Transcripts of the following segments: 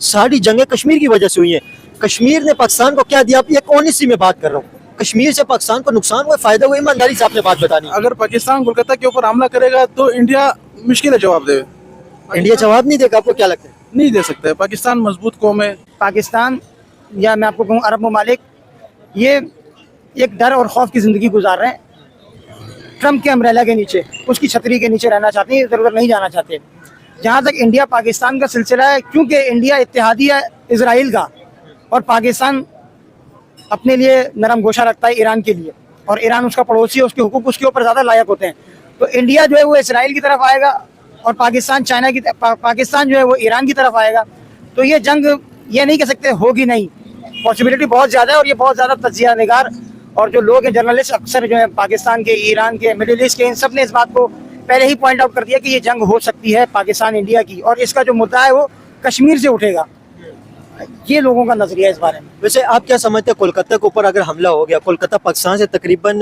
सारी जंगें कश्मीर की वजह से हुई हैं। कश्मीर ने पाकिस्तान को क्या दिया? ये कौन सी में बात कर रहा हूँ, कश्मीर से पाकिस्तान को नुकसान हुआ, फायदा हुआ? ईमानदारी से आपने बात बतानी। अगर पाकिस्तान कोलकाता के ऊपर हमला करेगा तो इंडिया मुश्किल है जवाब दे। इंडिया जवाब नहीं देगा, आपको क्या लगता है? नहीं दे सकता है, पाकिस्तान मजबूत कौम है। पाकिस्तान या मैं आपको कहूँ अरब ममालिक ये एक डर और खौफ की ज़िंदगी गुजार रहे हैं। ट्रम्प के अम्ब्रेला के नीचे, उसकी छतरी के नीचे रहना चाहते हैं, इधर उधर नहीं जाना चाहते। जहाँ तक इंडिया पाकिस्तान का सिलसिला है, क्योंकि इंडिया इत्तेहादी है इसराइल का और पाकिस्तान अपने लिए नरम गोशा रखता है ईरान के लिए, और ईरान उसका पड़ोसी है, उसके हुकूक उसके ऊपर ज़्यादा लायक होते हैं। तो इंडिया जो है वो इसराइल की तरफ आएगा और पाकिस्तान चाइना की पाकिस्तान जो है वो ईरान की तरफ आएगा। तो ये जंग ये नहीं कह सकते होगी नहीं, पॉसिबिलिटी बहुत ज़्यादा है। और ये बहुत ज़्यादा तज्जिया निगार और जो लोग हैं, जर्नलिस्ट अक्सर जो है पाकिस्तान के, ईरान के, मिडिल ईस्ट के, इन सब ने इस बात को पहले ही पॉइंट आउट कर दिया कि ये जंग हो सकती है पाकिस्तान इंडिया की, और इसका जो मुद्दा है वो कश्मीर से उठेगा। ये लोगों का नजरिया इस बारे में। वैसे आप क्या समझते हैं, कोलकाता के ऊपर अगर हमला हो गया, कोलकाता पाकिस्तान से तकरीबन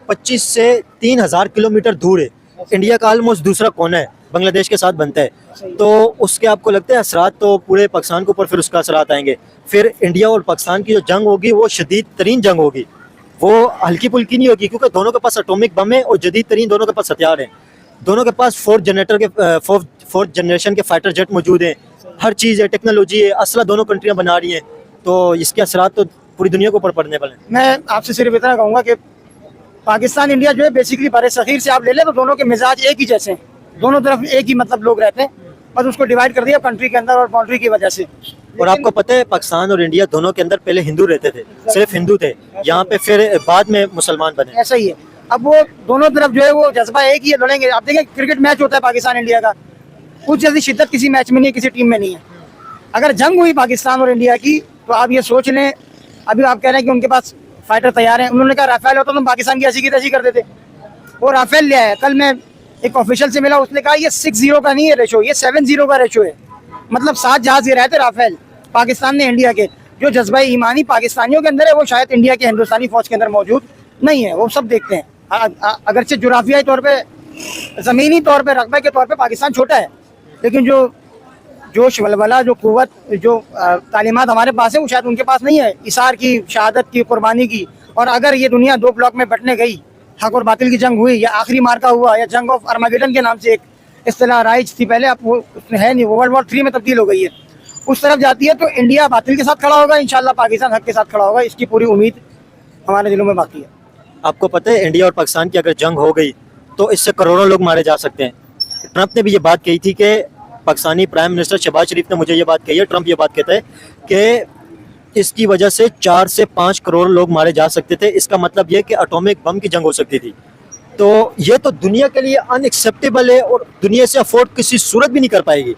25 से 3,000 किलोमीटर दूर है, इंडिया का ऑलमोस्ट दूसरा कोना है, बांग्लादेश के साथ बनता है, तो उसके आपको लगता है असरात तो पूरे पाकिस्तान के ऊपर फिर उसका असरात आएंगे? फिर इंडिया और पाकिस्तान की जो जंग होगी वो शदीद तरीन जंग होगी, वो हल्की फुल्की नहीं होगी, क्योंकि दोनों के पास एटॉमिक बम है और जदीद तरीन दोनों के पास हथियार हैं, दोनों के पास फोर्थ जनरेशन के फाइटर जेट मौजूद हैं, हर चीज़ है, टेक्नोलॉजी है, असला दोनों कंट्रियां बना रही हैं, तो इसके असरात तो पूरी दुनिया के ऊपर पड़ने वाले हैं। मैं आपसे सिर्फ इतना कहूँगा कि पाकिस्तान इंडिया जो है बेसिकली बड़े सगीर से आप ले लें तो दोनों के मिजाज एक ही जैसे हैं, दोनों तरफ एक ही मतलब लोग रहते हैं, बस उसको डिवाइड कर दिया कंट्री के अंदर और बाउंड्री की वजह से। और आपको पता है पाकिस्तान और इंडिया दोनों के अंदर पहले हिंदू रहते थे, सिर्फ हिंदू थे, यहाँ पे फिर बाद में मुसलमान बने। ऐसा ही है, अब वो दोनों तरफ जो है वो जज्बा एक ही है, लड़ेंगे। आप देखें क्रिकेट मैच होता है पाकिस्तान इंडिया का, उस जैसी शिद्दत किसी मैच में नहीं है, किसी टीम में नहीं है। अगर जंग हुई पाकिस्तान और इंडिया की तो आप ये सोच लें, अभी आप कह रहे हैं कि उनके पास फाइटर तैयार हैं, उन्होंने कहा राफेल होता तो पाकिस्तान की ऐसी की तैसी कर देते, वो राफेल लिया है। कल मैं एक ऑफिशियल से मिला, उसने कहा ये 6-0 का नहीं है रेशो, ये 7-0 का रेशो है, मतलब 7 जहाज ये रहते राफेल पाकिस्तान ने इंडिया के। जो जज्बा ईमानी पाकिस्तानियों के अंदर है वो शायद इंडिया के हिंदुस्तानी फौज के अंदर मौजूद नहीं है, वो सब देखते हैं। अगरचे जुराफियाई तौर पे, ज़मीनी तौर पे, रकबे के तौर पे पाकिस्तान छोटा है, लेकिन जो जोश वलवला, जो कुव्वत, जो तालीमात हमारे पास है वो शायद उनके पास नहीं है, इसार की, शहादत की, कुर्बानी की। और अगर ये दुनिया 2 ब्लॉक में बंटने गई, हक और बातिल की जंग हुई, या आखिरी मार्का हुआ, या जंग ऑफ अर्मागेडन के नाम से एक इस्तिलाह राइज थी पहले, अब वो उसमें है नहीं, वो वर्ल्ड वॉर 3 में तब्दील हो गई है, उस तरफ जाती है, तो इंडिया बातिल के साथ खड़ा होगा, इंशाल्लाह पाकिस्तान हक के साथ खड़ा होगा, इसकी पूरी उम्मीद हमारे दिलों में बाकी है। आपको पता है इंडिया और पाकिस्तान की अगर जंग हो गई तो इससे करोड़ों लोग मारे जा सकते हैं। ट्रंप ने भी ये बात कही थी कि पाकिस्तानी प्राइम मिनिस्टर शहबाज शरीफ ने मुझे ये बात कही है, ट्रंप ये बात कहते हैं कि इसकी वजह से 4 से 5 करोड़ लोग मारे जा सकते थे। इसका मतलब ये कि एटॉमिक बम की जंग हो सकती थी। तो ये तो दुनिया के लिए अनएक्सेप्टेबल है और दुनिया से अफोर्ड किसी सूरत भी नहीं कर पाएगी।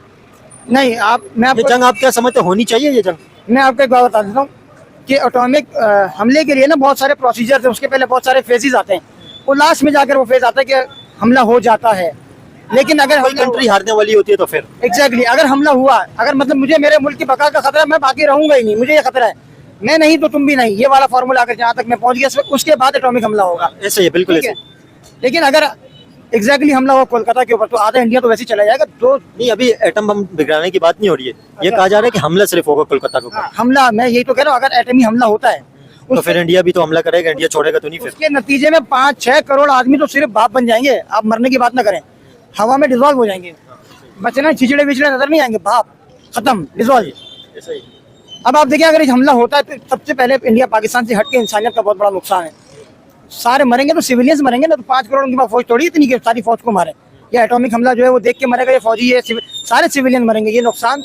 नहीं, मैं ये जंग आप क्या समझते, होनी चाहिए ये जंग? मैं आपको एक बात बता देता हूँ कि एटॉमिक हमले के लिए ना बहुत सारे प्रोसीजर हैं, उसके पहले बहुत सारे फेजेस आते हैं, वो लास्ट में जाकर वो फेज आता है कि हमला हो जाता है। लेकिन अगर कोई कंट्री हारने वाली होती है तो फिर एग्जैक्टली अगर हमला हुआ, अगर मतलब मुझे मेरे मुल्क की बका का खतरा है, मैं बाकी रहूंगा ही नहीं, मुझे ये खतरा है, मैं नहीं तो तुम भी नहीं, ये वाला फार्मूला अगर जहाँ तक मैं पहुंच गया, उसके बाद एटॉमिक हमला होगा। ऐसे ही बिल्कुल ऐसे। लेकिन अगर एग्जैक्टली हमला हुआ कोलकाता के ऊपर तो आधा इंडिया तो वैसे ही चला जाएगा। नहीं, अभी एटम बम बिगड़ाने की बात नहीं हो रही है, ये कहा जा रहा है कि हमला सिर्फ होगा कोलकाता के ऊपर। हमला, मैं यही तो कह रहा हूँ, अगर एटमी हमला होता है तो फिर इंडिया भी तो हमला करेगा, इंडिया छोड़ेगा तो नहीं। फिर उसके नतीजे में 5-6 करोड़ आदमी तो सिर्फ बाप बन जाएंगे, आप मरने की बात ना करें, हवा में डिजॉल्व हो जाएंगे, बचना छिचड़े विचड़े नजर नहीं आएंगे, बाप खत्म, डिजॉल्व। अब आप देखिए अगर हमला होता है तो सबसे पहले इंडिया पाकिस्तान से हटके इंसानियत का बहुत बड़ा नुकसान है। सारे मरेंगे तो सिविलियंस मरेंगे ना, तो 5 करोड़ उनकी फौज थोड़ी इतनी कि सारी फौज को मारे, या एटॉमिक हमला जो है वो देख के मरेगा, ये फौजी है, सारे सिविलियन मरेंगे। ये नुकसान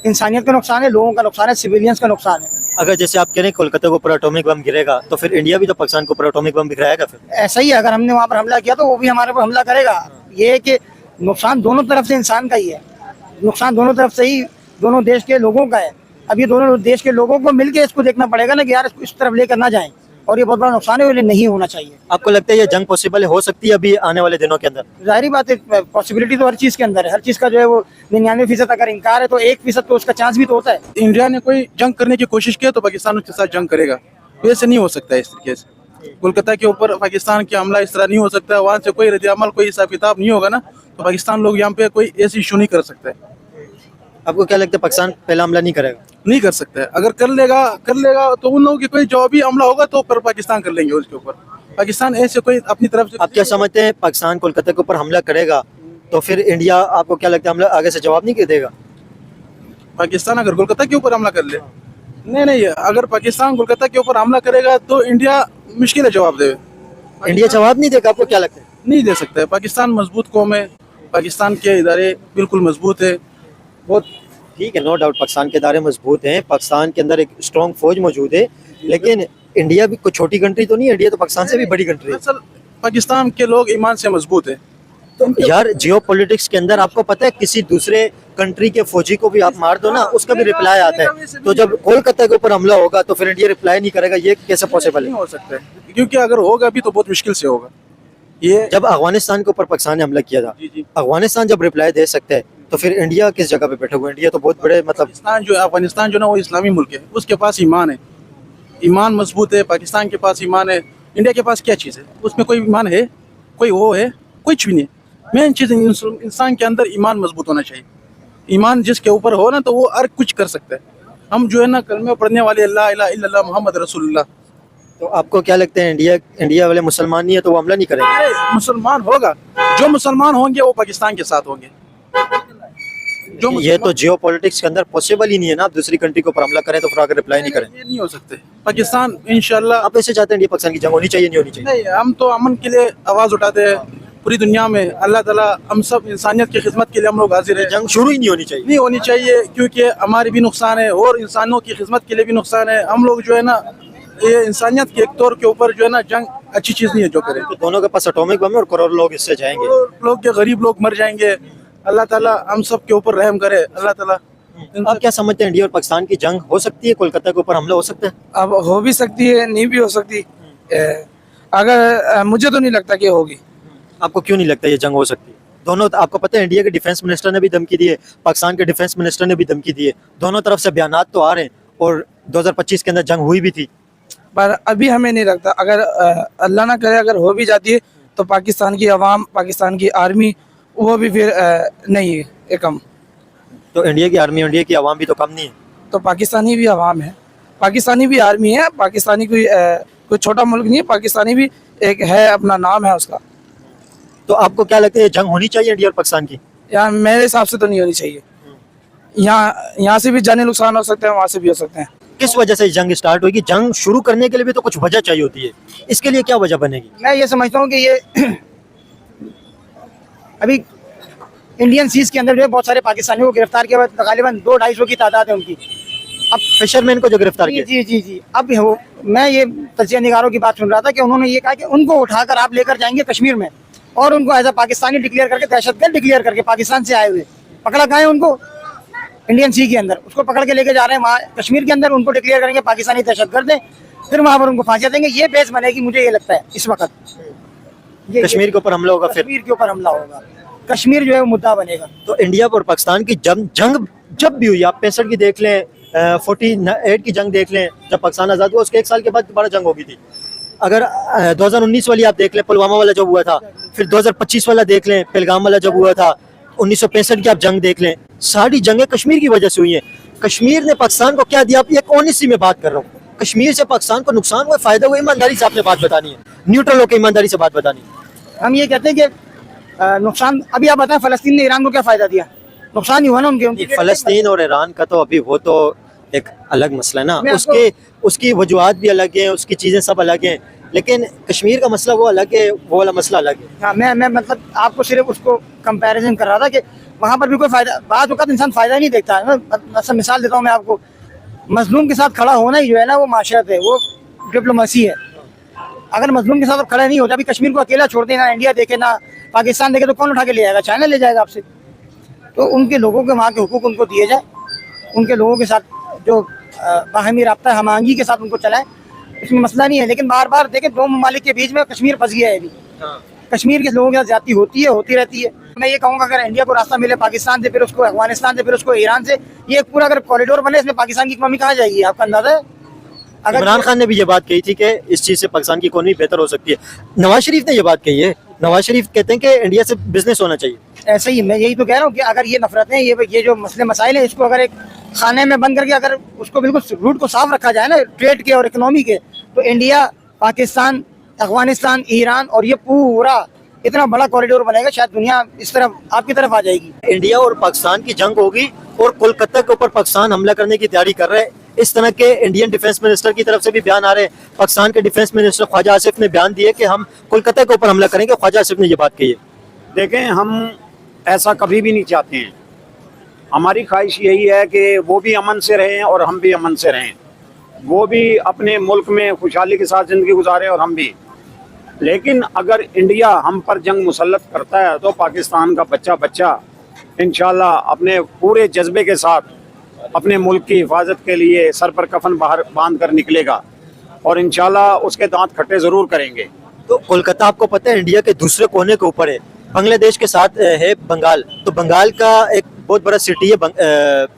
इंसानियत का नुकसान है, लोगों का नुकसान है, सिविलियंस का नुकसान है। अगर जैसे आप कह रहे हैं कोलकाता के ऊपर एटॉमिक बम गिरेगा तो फिर इंडिया भी तो पाकिस्तान के ऊपर एटॉमिक बम गिराएगा। फिर ऐसा ही है, अगर हमने वहाँ पर हमला किया तो वो भी हमारे ऊपर हमला करेगा। ये है कि नुकसान दोनों तरफ से इंसान का ही है, नुकसान दोनों तरफ से ही दोनों देश के लोगों का है। अब ये दोनों देश के लोगों को मिलकर इसको देखना पड़ेगा ना कि यार इस तरफ लेकर ना जाएं, और ये बहुत बड़ा नुकसान है, ये नहीं होना चाहिए। आपको लगता है ये जंग पॉसिबल हो सकती है अभी आने वाले दिनों के अंदर? जाहिर बात है, पॉसिबिलिटी तो हर चीज़ के अंदर है, हर चीज़ का जो है वो 99% अगर इनकार है तो 1% तो उसका चांस भी तो होता है। इंडिया ने कोई जंग करने की कोशिश की तो पाकिस्तान उसके साथ जंग करेगा, वैसे नहीं हो सकता है इस तरीके से। कोलकाता के ऊपर पाकिस्तान की हमला इस तरह नहीं हो सकता, वहाँ से कोई रद्द अमल, कोई हिसाब किताब नहीं होगा ना, तो पाकिस्तान लोग यहाँ पे कोई ऐसी इशू नहीं कर सकते। आपको क्या लगता है पाकिस्तान पहला हमला नहीं करेगा? नहीं कर सकता है। अगर कर लेगा तो उन लोगों की कोई जवाबी हमला होगा तो पर पाकिस्तान कर लेंगे उसके ऊपर। पाकिस्तान ऐसे कोई अपनी तरफ से आप क्या समझते हैं पाकिस्तान कोलकाता के ऊपर हमला करेगा तो फिर इंडिया आपको क्या लगता है हमला आगे से जवाब नहीं देगा? पाकिस्तान अगर कोलकाता के ऊपर हमला कर ले, नहीं, अगर पाकिस्तान कोलकाता के ऊपर हमला करेगा तो इंडिया मुश्किल है जवाब दे। इंडिया जवाब नहीं देगा, आपको क्या लगता है? नहीं दे सकता है। पाकिस्तान मजबूत कौम है, पाकिस्तान के इदारे बिल्कुल मजबूत है। बहुत ठीक है, नो डाउट पाकिस्तान के इदारे मजबूत हैं, पाकिस्तान के अंदर एक स्ट्रॉन्ग फौज मौजूद है, लेकिन इंडिया भी कोई छोटी कंट्री तो नहीं है, इंडिया तो पाकिस्तान से भी बड़ी कंट्री है। असल पाकिस्तान के लोग ईमान से मजबूत है। तो यार जियो पॉलिटिक्स के अंदर आपको पता है किसी दूसरे कंट्री के फौजी को भी आप मार दो ना उसका भी रिप्लाई आता है, तो जब कोलकाता के ऊपर हमला होगा तो फिर इंडिया रिप्लाई नहीं करेगा, ये कैसे पॉसिबल नहीं है? हो सकता है, क्योंकि अगर होगा भी तो बहुत मुश्किल से होगा। ये जब अफगानिस्तान के ऊपर पाकिस्तान ने हमला किया था, जी। अफगानिस्तान जब रिप्लाई दे सकते हैं तो फिर इंडिया किस जगह पे बैठा हुआ? इंडिया तो बहुत बड़े मतलब अफगानिस्तान जो ना वो इस्लामी मुल्क है, उसके पास ईमान है, ईमान मजबूत है। पाकिस्तान के पास ईमान है, इंडिया के पास क्या चीज़ है? उसमें कोई ईमान है, कोई वो है, कुछ भी नहीं। मेन चीज़ इंसान के अंदर ईमान मजबूत होना चाहिए। ईमान जिसके ऊपर हो ना तो वो हर कुछ कर सकता है। हम जो है ना कलमे पढ़ने वाले अल्लाह इला इल्लल्लाह मोहम्मद रसूलुल्लाह। तो आपको क्या लगता है इंडिया वाले मुसलमान नहीं है तो वो हमला नहीं करेंगे? अरे मुसलमान होगा, जो मुसलमान होंगे वो पाकिस्तान के साथ होंगे। ये तो जियो पॉलिटिक्स के अंदर पॉसिबल ही नहीं है ना, आप दूसरी कंट्री को ऊपर हमला करें तो फिर आगे रिप्लाई नहीं करें। ये नहीं हो सकते। पाकिस्तान इंशाल्लाह। आप ऐसे चाहते हैं इंडिया पाकिस्तान की जंग होनी चाहिए नहीं होनी चाहिए? नहीं, हम तो अमन के लिए आवाज उठाते हैं पूरी दुनिया में। अल्लाह ताला हम सब इंसानियत की खिदमत के लिए हम लोग हाजिर हैं। जंग शुरू ही नहीं होनी चाहिए? नहीं होनी चाहिए, क्योंकि हमारी भी नुकसान है और इंसानों की खिदमत के लिए भी नुकसान है। हम लोग जो है ना ये इंसानियत के एक तौर के ऊपर जो है ना जंग अच्छी चीज़ नहीं है जो करें। तो दोनों के पास एटॉमिक बम है और करोड़ लोग इससे जाएंगे। लोग के गरीब लोग मर जाएंगे। अल्लाह ताला हम सब के ऊपर रहम करे। अल्लाह ताला। आप क्या समझते हैं इंडिया और पाकिस्तान की जंग हो सकती है? कोलकाता के ऊपर हमला हो सकता है? अब हो भी सकती है, नहीं भी हो सकती। अगर मुझे तो नहीं लगता कि होगी। आपको क्यों नहीं लगता ये जंग हो सकती है? दोनों, आपको पता है इंडिया के डिफेंस मिनिस्टर ने भी धमकी दी है, पाकिस्तान के डिफेंस मिनिस्टर ने भी धमकी दी है, दोनों तरफ से बयानात तो आ रहे हैं और 2025 के अंदर जंग हुई भी थी। पर अभी हमें नहीं लगता। अगर अल्लाह ना करे अगर हो भी जाती है तो पाकिस्तान की आवाम, पाकिस्तान की आर्मी वो भी फिर नहीं है कम। तो इंडिया की आर्मी, इंडिया की आवाम भी तो कम नहीं है। तो पाकिस्तानी भी आवाम है, पाकिस्तानी भी आर्मी है, पाकिस्तानी कोई छोटा मुल्क नहीं है, पाकिस्तानी भी एक है, अपना नाम है उसका। तो आपको क्या लगता है ये जंग होनी चाहिए इंडिया और पाकिस्तान की? यार मेरे हिसाब से तो नहीं होनी चाहिए। यहाँ से भी जाने नुकसान हो सकते हैं, वहाँ से भी हो सकते हैं। किस वजह से जंग स्टार्ट होगी? जंग शुरू करने के लिए भी तो कुछ वजह चाहिए होती है, इसके लिए क्या वजह बनेगी? मैं ये समझता हूँ कि ये अभी इंडियन सीज के अंदर जो है बहुत सारे पाकिस्तानियों को गिरफ्तार किया, तकरीबन 200-250 की तादाद है उनकी। अब फिशरमैन को जो गिरफ्तार जी किया, जी जी जी। अब मैं ये तजिया निगारों की बात सुन रहा था कि उन्होंने ये कहा कि उनको उठाकर आप लेकर जाएंगे कश्मीर में और उनको एज अ पाकिस्तानी डिक्लेयर करके, दहशतगर्द डिक्लेयर करके, पाकिस्तान से आए हुए पकड़ा गए उनको इंडियन सी के अंदर, उसको पकड़ के लेके जा रहे हैं वहाँ कश्मीर के अंदर, उनको डिक्लेयर करेंगे पाकिस्तानी दहशतगर्द है, फिर वहाँ पर उनको फांसियाँ देंगे। ये बेस बनेगी, मुझे ये लगता है इस वक्त कश्मीर के ऊपर हमला होगा, फिर कश्मीर के ऊपर हमला होगा, कश्मीर जो है वो मुद्दा बनेगा। तो इंडिया और पाकिस्तान की जंग जब भी हुई, आप 65 की देख लें, 48 की जंग देख लें, जब पाकिस्तान आज़ाद हुआ उसके 1 साल के बाद दोबारा जंग होगी थी। अगर 2019 वाली आप देख लें, पुलवामा वाला जब हुआ था, फिर 2025 वाला देख लें, पहलगाम वाला जब हुआ था, 1965 की आप जंग देख लें, सारी जंगें कश्मीर की वजह से हुई हैं। कश्मीर ने पाकिस्तान को क्या दिया? आप एक ऑनेस्टी में बात कर रहा हूँ, कश्मीर से पाकिस्तान को नुकसान हुआ, फायदा हुआ? ईमानदारी से आपने बात बतानी है, न्यूट्रल होकर ईमानदारी से बात बतानी है। हम ये कहते हैं कि नुकसान, अभी आप बताएं फलस्तीन ने ईरान को क्या फायदा दिया? नुकसान ही हुआ ना उनके। फलस्तीन और ईरान का तो अभी वो तो एक अलग मसला है ना, मैं उसकी वजूहात भी अलग हैं, उसकी चीज़ें सब अलग हैं, लेकिन कश्मीर का मसला वो अलग है, वो वाला मसला अलग है। हाँ, मैं मतलब आपको सिर्फ उसको कंपैरिजन कर रहा था कि वहाँ पर भी कोई फायदा, बात वक्त इंसान फायदा नहीं देखता है ना। मिसाल देता हूँ मैं आपको, मजलूम के साथ खड़ा होना ही जो है ना वो माशरत है, वो डिप्लोमेसी है। अगर मजलूम के साथ आप खड़े नहीं होते, अभी कश्मीर को अकेला छोड़ देना, इंडिया देखे ना पाकिस्तान देखे, तो कौन उठा के ले जाएगा? चाइना ले जाएगा आपसे। तो उनके लोगों के वहाँ के हुकूक उनको दिए जाए, उनके लोगों के साथ जो बाहमी राब्ता हम आहंगी के साथ उनको चलाएं, इसमें मसला नहीं है। लेकिन बार बार देखें, दो ममालिक के बीच में कश्मीर फंस गया है अभी। कश्मीर के लोगों के साथ ज्यादती होती है, होती रहती है। मैं ये कहूँगा अगर इंडिया को रास्ता मिले पाकिस्तान से, फिर उसको अफगानिस्तान से, फिर उसको ईरान से, ये पूरा अगर कॉरिडोर बने, इसमें पाकिस्तान की इकनॉमी कहाँ जाएगी? आपका अंदाजा है? अगर इमरान खान ने भी ये बात कही थी कि इस चीज़ से पाकिस्तान की इकोनॉमी बेहतर हो सकती है। नवाज शरीफ ने ये बात कही है, नवाज शरीफ कहते हैं कि इंडिया से बिजनेस होना चाहिए। ऐसे ही मैं यही तो कह रहा हूँ कि अगर ये नफरतें ये जो मसले मसाइल है, इसको अगर एक खाने में बंद करके अगर उसको बिल्कुल रूट को साफ रखा जाए ना, ट्रेड के और इकोनॉमी के, तो इंडिया, पाकिस्तान, अफगानिस्तान, ईरान और ये पूरा इतना बड़ा कॉरिडोर बनेगा, शायद दुनिया इस तरफ आपकी तरफ आ जाएगी। इंडिया और पाकिस्तान की जंग होगी और कोलकाता के ऊपर पाकिस्तान हमला करने की तैयारी कर रहे हैं। इस तरह के इंडियन डिफेंस मिनिस्टर की तरफ से भी बयान आ रहे हैं। पाकिस्तान के डिफेंस मिनिस्टर ख्वाजा आसिफ ने बयान दिए कि हम कोलकाता के ऊपर हमला करेंगे। ख्वाजा आसिफ ने ये बात कही है। देखें, हम ऐसा कभी भी नहीं चाहते हैं। हमारी ख्वाहिश यही है कि वो भी अमन से रहें और हम भी अमन से रहें, वो भी अपने मुल्क में खुशहाली के साथ ज़िंदगी गुजारें और हम भी। लेकिन अगर इंडिया हम पर जंग मुसल्लत करता है तो पाकिस्तान का बच्चा बच्चा इंशाल्लाह अपने पूरे जज्बे के साथ अपने मुल्क की हिफाजत के लिए सर पर कफन बाहर बांध कर निकलेगा और इंशाल्लाह उसके दांत खट्टे ज़रूर करेंगे। तो कोलकाता आपको पता है इंडिया के दूसरे कोने के ऊपर है, बांग्लादेश के साथ है बंगाल, तो बंगाल का एक बहुत बड़ा सिटी है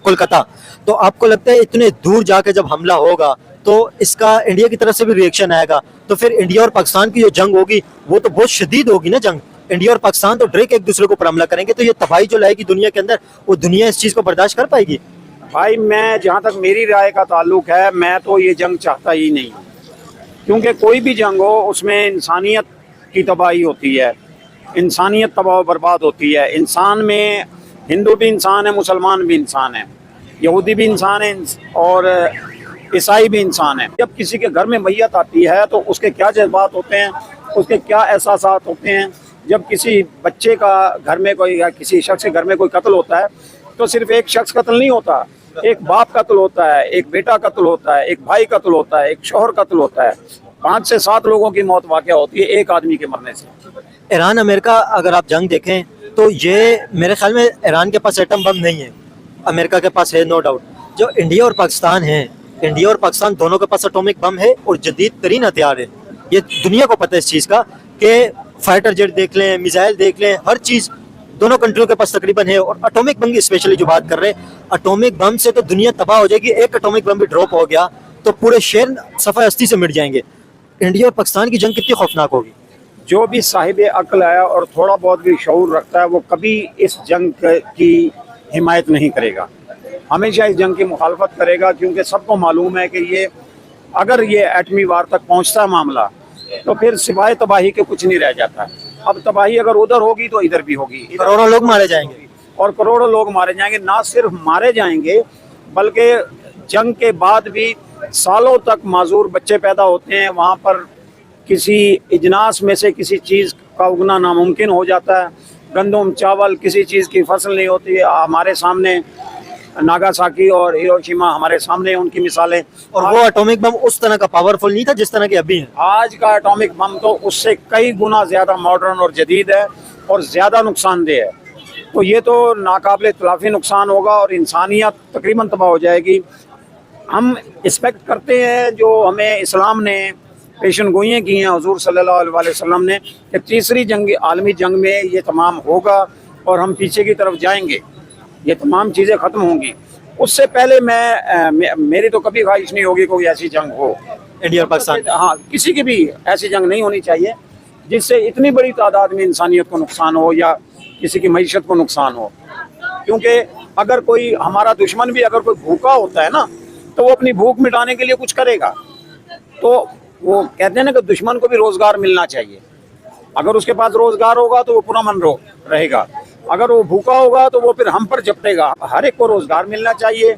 कोलकाता। तो आपको लगता है इतने दूर जाके जब हमला होगा तो इसका इंडिया की तरफ से भी रिएक्शन आएगा, तो फिर इंडिया और पाकिस्तान की जो जंग होगी वो तो बहुत शदीद होगी ना जंग। इंडिया और पाकिस्तान तो डायरेक्ट एक दूसरे को ऊपर हमला करेंगे, तो ये तबाही जो लाएगी दुनिया के अंदर, वो दुनिया इस चीज़ को बर्दाश्त कर पाएगी? भाई, मैं जहाँ तक मेरी राय का ताल्लुक है, मैं तो ये जंग चाहता ही नहीं, क्योंकि कोई भी जंग हो उसमें इंसानियत की तबाही होती है, इंसानियत तबाह बर्बाद होती है। इंसान में हिंदू भी इंसान है, मुसलमान भी इंसान है, यहूदी भी इंसान है और ईसाई भी इंसान है। जब किसी के घर में मैयत आती है तो उसके क्या जज्बात होते हैं, उसके क्या एहसासात होते हैं। जब किसी बच्चे का घर में कोई या किसी शख्स के घर में कोई कत्ल होता है तो सिर्फ एक शख्स कत्ल नहीं होता, एक बाप कत्ल होता है, एक बेटा कत्ल होता है, एक भाई कत्ल होता है, एक शौहर कत्ल होता है। 5 से 7 लोगों की मौत वाक़या होती है एक आदमी के मरने से। ईरान अमेरिका अगर आप जंग देखें तो ये मेरे ख्याल में ईरान के पास एटम बम नहीं है, अमेरिका के पास है नो डाउट। जो इंडिया और पाकिस्तान है, इंडिया और पाकिस्तान दोनों के पास एटॉमिक बम है और जदीद तरीन हथियार है। ये दुनिया को पता है इस चीज़ का कि फाइटर जेट देख लें, मिसाइल देख लें, हर चीज़ दोनों कंट्रियों के पास तकरीबन है। और एटॉमिक बम की स्पेशली जो बात कर रहे हैं, एटॉमिक बम से तो दुनिया तबाह हो जाएगी। एक एटॉमिक बम भी ड्रॉप हो गया तो पूरे शहर सफ़ा हस्ती से मिट जाएंगे। इंडिया और पाकिस्तान की जंग कितनी खौफनाक होगी। जो भी साहिब अक्ल है और थोड़ा बहुत भी शऊर रखता है वो कभी इस जंग की हिमायत नहीं करेगा, हमेशा इस जंग की मुखालफत करेगा, क्योंकि सबको मालूम है कि ये अगर ये एटमी वार तक पहुंचता है मामला तो फिर सिवाय तबाही के कुछ नहीं रह जाता। अब तबाही अगर उधर होगी तो इधर भी होगी, करोड़ों लोग मारे जाएंगे और करोड़ों लोग मारे जाएंगे। ना सिर्फ मारे जाएंगे बल्कि जंग के बाद भी सालों तक माजूर बच्चे पैदा होते हैं, वहाँ पर किसी इजनास में से किसी चीज़ का उगना नामुमकिन हो जाता है। गंदम, चावल, किसी चीज़ की फसल नहीं होती है। हमारे सामने नागासाकी और हिरोशिमा हमारे सामने उनकी मिसालें। और वो एटॉमिक बम उस तरह का पावरफुल नहीं था जिस तरह के अभी है। आज का एटॉमिक बम तो उससे कई गुना ज़्यादा मॉडर्न और जदीद है और ज़्यादा नुकसानदेह है। तो ये तो नाकाबिल तलाफ़ी नुकसान होगा और इंसानियत तकरीबन तबाह हो जाएगी। हम एक्सपेक्ट करते हैं, जो हमें इस्लाम ने पेशन गोइयाँ की हैं हुज़ूर सल्लल्लाहु अलैहि वसल्लम ने, कि तीसरी जंग आलमी जंग में ये तमाम होगा और हम पीछे की तरफ जाएंगे, ये तमाम चीज़ें ख़त्म होंगी। उससे पहले मेरी तो कभी ख्वाहिश नहीं होगी कोई ऐसी जंग हो इंडिया और पाकिस्तान। हाँ, किसी की भी ऐसी जंग नहीं होनी चाहिए जिससे इतनी बड़ी तादाद में इंसानियत को नुकसान हो या किसी की मईशत को नुकसान हो। क्योंकि अगर कोई हमारा दुश्मन भी अगर कोई भूखा होता है ना, तो वो अपनी भूख मिटाने के लिए कुछ करेगा। तो वो कहते हैं ना कि दुश्मन को भी रोज़गार मिलना चाहिए। अगर उसके पास रोज़गार होगा तो वो पुरअमन रहेगा, अगर वो भूखा होगा तो वो फिर हम पर झपटेगा। हर एक को रोज़गार मिलना चाहिए,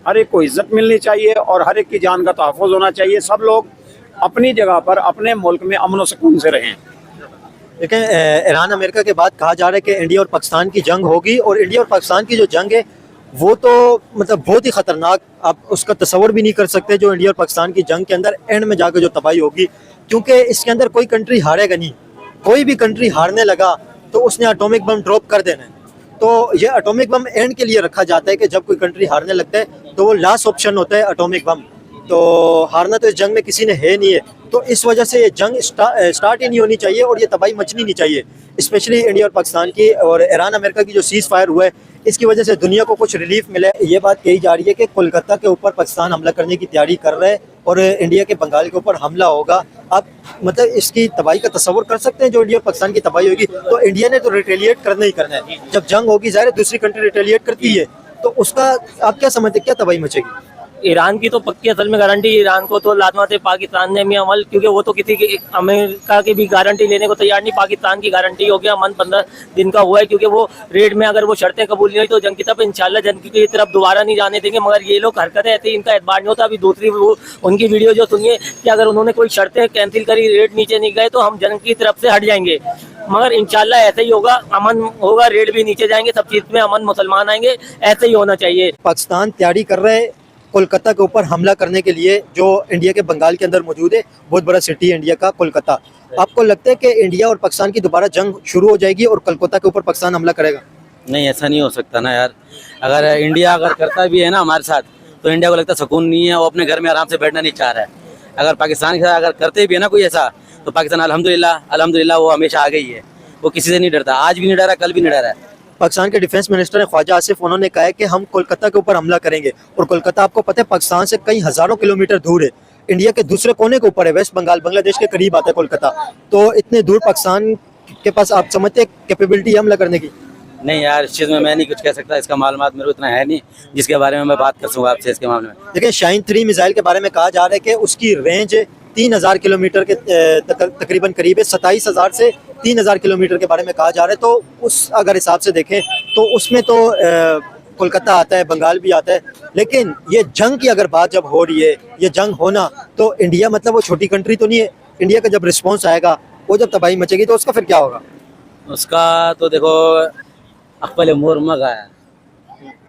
हर एक को इज्जत मिलनी चाहिए और हर एक की जान का तहफ़्फ़ुज़ होना चाहिए। सब लोग अपनी जगह पर अपने मुल्क में अमन व सुकून से रहें। लेकिन ईरान अमेरिका के बाद कहा जा रहा है कि इंडिया और पाकिस्तान की जंग होगी, और इंडिया और पाकिस्तान की जो जंग है वो तो मतलब बहुत ही ख़तरनाक, आप उसका तस्वर भी नहीं कर सकते जो इंडिया और पाकिस्तान की जंग के अंदर एंड में जाकर जो तबाही होगी। क्योंकि इसके अंदर कोई कंट्री हारेगा नहीं, कोई भी कंट्री हारने लगा तो उसने एटॉमिक बम ड्रॉप कर देना है। तो ये एटॉमिक बम एंड के लिए रखा जाता है कि जब कोई कंट्री हारने लगता है तो वो लास्ट ऑप्शन होता है एटॉमिक बम। तो हारना तो इस जंग में किसी ने है नहीं है, तो इस वजह से ये जंग स्टार्ट ही नहीं होनी चाहिए और ये तबाही मचनी नहीं चाहिए, स्पेशली इंडिया और पाकिस्तान की। और ईरान अमेरिका की जो सीज़ फायर हुआ है, इसकी वजह से दुनिया को कुछ रिलीफ मिले। ये बात कही जा रही है कि कोलकाता के ऊपर पाकिस्तान हमला करने की तैयारी कर रहा है और इंडिया के बंगाल के ऊपर हमला होगा। आप मतलब इसकी तबाही का तस्वुर कर सकते हैं? जो इंडिया और पाकिस्तान की तबाही होगी तो इंडिया ने तो रिटेलिएट करना ही करना है। जब जंग होगी ज़ाहिर है दूसरी कंट्री रिटेलिएट करती है, तो उसका आप क्या समझते हैं, क्या तबाही मचेगी? ईरान की तो पक्की असल में गारंटी ईरान को तो लाजमाते पाकिस्तान ने भी अमल, क्योंकि वो तो किसी की अमेरिका की भी गारंटी लेने को तैयार नहीं। पाकिस्तान की गारंटी हो गया, अमन 15 दिन का हुआ है, क्योंकि वो रेड में अगर वो शर्तें कबूल नहीं हुई तो जंग की तरफ इंशाल्लाह जंग की तरफ दोबारा नहीं जाने देंगे। मगर ये लोग हरकतें ऐसे इनका एतबार नहीं होता। अभी दूसरी वो उनकी वीडियो जो सुनिए कि अगर उन्होंने कोई शर्तें कैंसिल करी, रेड नीचे नहीं गए तो हम जंग की तरफ से हट जाएंगे। मगर इंशाल्लाह ऐसे ही होगा, अमन होगा, रेड भी नीचे जाएंगे, सब चीज़ में अमन, मुसलमान आएंगे, ऐसे ही होना चाहिए। पाकिस्तान तैयारी कर रहे हैं कोलकाता के ऊपर हमला करने के लिए, जो इंडिया के बंगाल के अंदर मौजूद है, बहुत बड़ा सिटी है इंडिया का कोलकाता। आपको लगता है कि इंडिया और पाकिस्तान की दोबारा जंग शुरू हो जाएगी और कोलकाता के ऊपर पाकिस्तान हमला करेगा? नहीं, ऐसा नहीं हो सकता ना यार। अगर इंडिया अगर करता भी है ना हमारे साथ, तो इंडिया को लगता है सुकून नहीं है, वो अपने घर में आराम से बैठना नहीं चाह रहा है। अगर पाकिस्तान के साथ अगर करते भी है ना कोई ऐसा, तो पाकिस्तान अल्हम्दुलिल्लाह वो हमेशा आ गई है, वो किसी से नहीं डरता, आज भी नहीं डरा, कल भी नहीं डरा है। पाकिस्तान के डिफेंस मिनिस्टर ख्वाजा आसिफ, उन्होंने कहा है कि हम कोलकाता के ऊपर हमला करेंगे। और कोलकाता आपको पता है पाकिस्तान से कई हज़ारों किलोमीटर दूर है, इंडिया के दूसरे कोने के ऊपर है, वेस्ट बंगाल बांग्लादेश के करीब आता है कोलकाता। तो इतने दूर पाकिस्तान के पास आप समझते हैं कैपेबिलिटी हमला करने की? नहीं यार, इस चीज़ में मैं नहीं कुछ कह सकता, इसका मालूमात मेरे को इतना है नहीं जिसके बारे में मैं बात कर सकूँ आपसे इसके मामले में। देखिए, शाहीन 3 मिसाइल के बारे में कहा जा रहा है कि उसकी रेंज 3000 किलोमीटर के तकरीबन करीब है, 27,000 से 3000 किलोमीटर के बारे में कहा जा रहा है। तो उस अगर हिसाब से देखें तो उसमें तो कोलकाता आता है, बंगाल भी आता है। लेकिन ये जंग की अगर बात जब हो रही है, ये जंग होना, तो इंडिया मतलब वो छोटी कंट्री तो नहीं है। इंडिया का जब रिस्पॉन्स आएगा, वो जब तबाही मचेगी, तो उसका फिर क्या होगा? उसका तो देखो, अकबल मोर मगा है।